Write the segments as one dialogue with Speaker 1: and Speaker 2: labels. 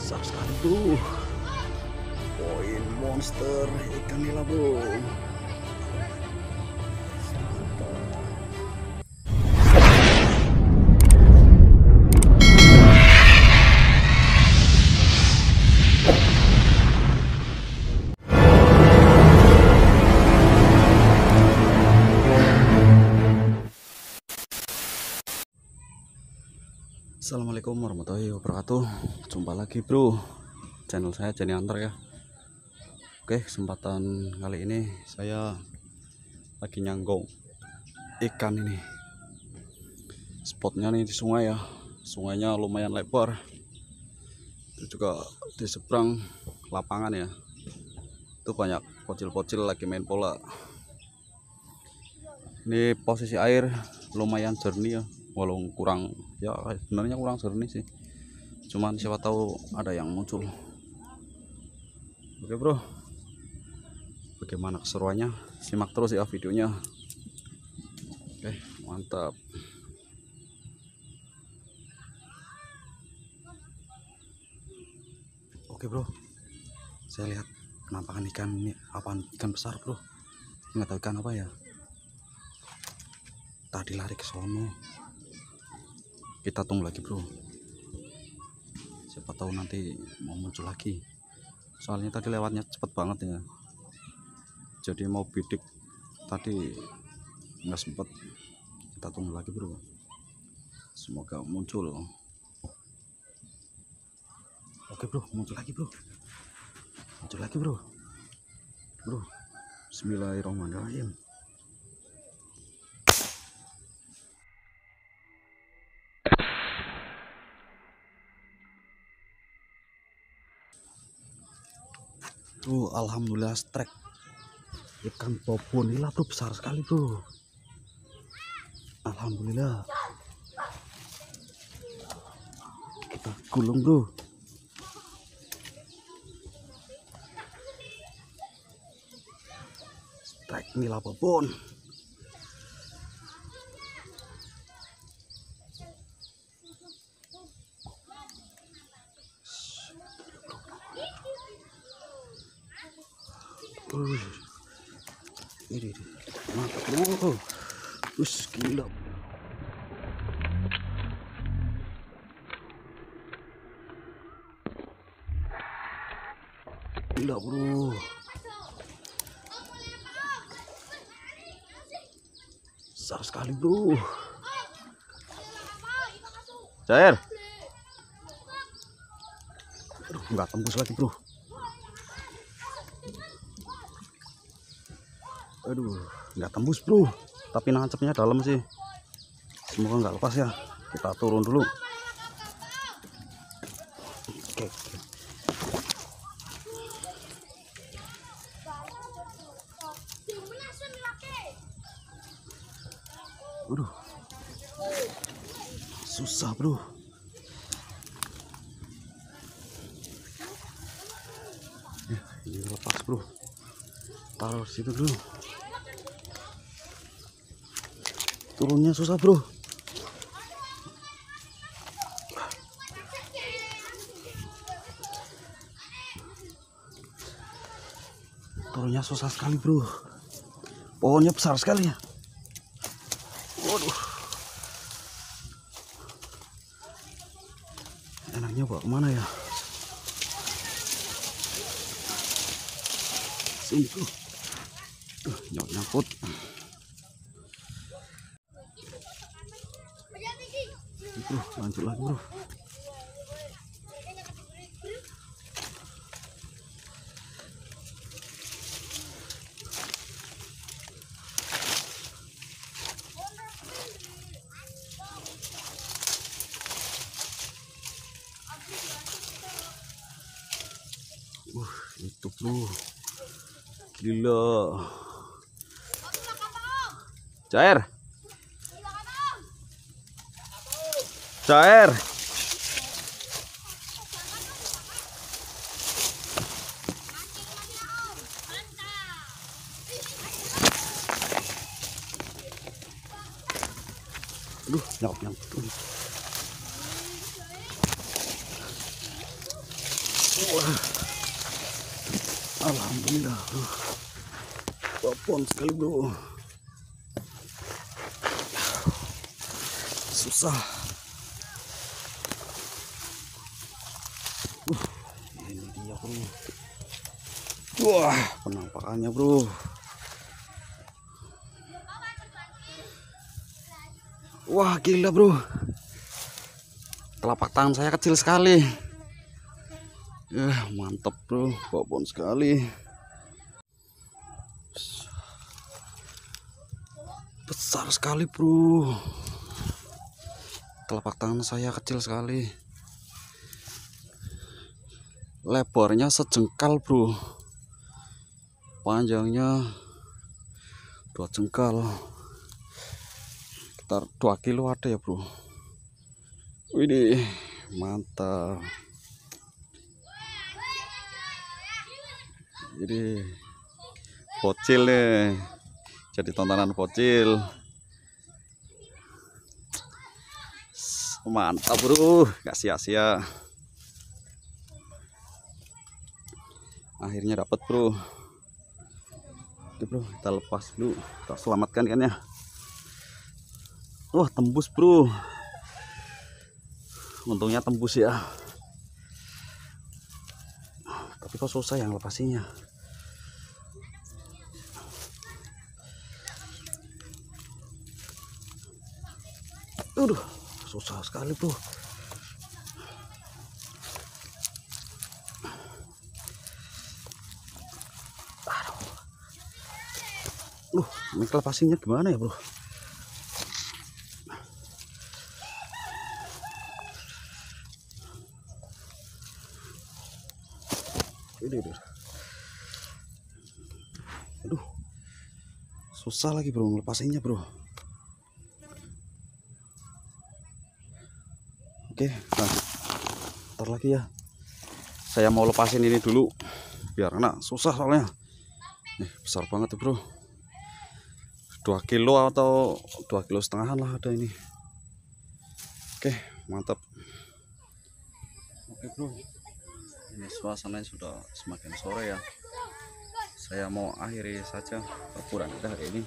Speaker 1: Besar sekali bro. Poin monster ikan nila bro. Assalamualaikum warahmatullahi wabarakatuh. Jumpa lagi bro, channel saya Jenny Hunter ya. Oke, kesempatan kali ini saya lagi nyanggong ikan ini. Spotnya nih di sungai ya. Sungainya lumayan lebar. Itu juga di seberang lapangan ya. Itu banyak bocil-bocil lagi main bola. Ini posisi air lumayan jernih ya. Walau kurang ya, sebenarnya kurang jernih sih, cuman siapa tahu ada yang muncul. Oke bro, bagaimana keseruannya, simak terus ya videonya. Oke, mantap. Oke bro, saya lihat penampakan ikan ini. Apaan? Ikan besar bro, nggak tahu ikan apa ya. Tadi lari ke sono. Kita tunggu lagi bro, siapa tahu nanti mau muncul lagi, soalnya tadi lewatnya cepet banget ya, jadi mau bidik tadi nggak sempet. Kita tunggu lagi bro, semoga muncul. Oke bro, muncul lagi bro, muncul lagi bro. Bismillahirrahmanirrahim. Alhamdulillah strike ikan bobo nila bro, besar sekali bro. Alhamdulillah. Kita gulung bro. Strike nila bobon. Ini mantap bro. Gila. Gila bro. Besar sekali bro. Cair. Aduh, nggak tembus lagi bro. Aduh, nggak tembus bro, tapi nancapnya dalam sih. Semoga nggak lepas ya. Kita turun dulu. Oke. Aduh, susah bro. Ya, ini lepas bro. Taruh situ dulu. Turunnya susah bro. Turunnya susah sekali bro. Pohonnya besar sekali ya. Waduh. Enaknya bawa kemana ya? Sini bro. Nyangkut. Bro, lanjut lagi bro. Itu bro, gila. Cair. Cair. Aduh, nyangkut. Wah, alhamdulillah bro, babon sekali bro, susah. Ini dia bro. Wah, penampakannya bro. Wah, gila bro. Telapak tangan saya kecil sekali. Mantap bro, babon sekali. Besar sekali bro. Telapak tangan saya kecil sekali. Lebarnya sejengkal bro. Panjangnya 2 jengkal. Sekitar 2 kilo ada ya bro. Widih, mantap. Ini bocil nih, jadi tontonan bocil. Mantap bro, gak sia-sia. Akhirnya dapat bro. Oke bro, kita lepas dulu, kita selamatkan kan ya. Wah, tembus bro. Untungnya tembus ya. Tapi kok susah yang lepasinya. Aduh, susah sekali bro. Ini lepasinya gimana ya bro? Ini. Aduh, susah lagi bro ngelepasinnya bro. Oke, nah, ntar lagi ya. Saya mau lepasin ini dulu, biar kena susah soalnya. Besar banget tuh bro. 2 kilo atau 2,5 kilo lah ada ini. Oke, mantap. Oke bro, ini suasananya sudah semakin sore ya. Saya mau akhiri saja perburuan kita hari ini.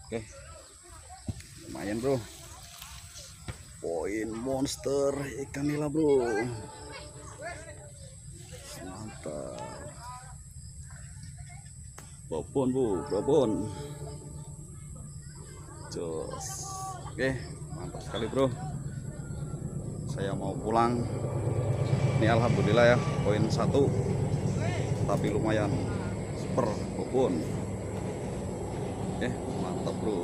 Speaker 1: Oke, lumayan bro. Poin monster ikan nila bro. Mantap. Babon bu, babon. Jos. Oke, mantap sekali bro. Saya mau pulang. Ini alhamdulillah ya, poin 1. Tapi lumayan super babon. Oke, mantap bro.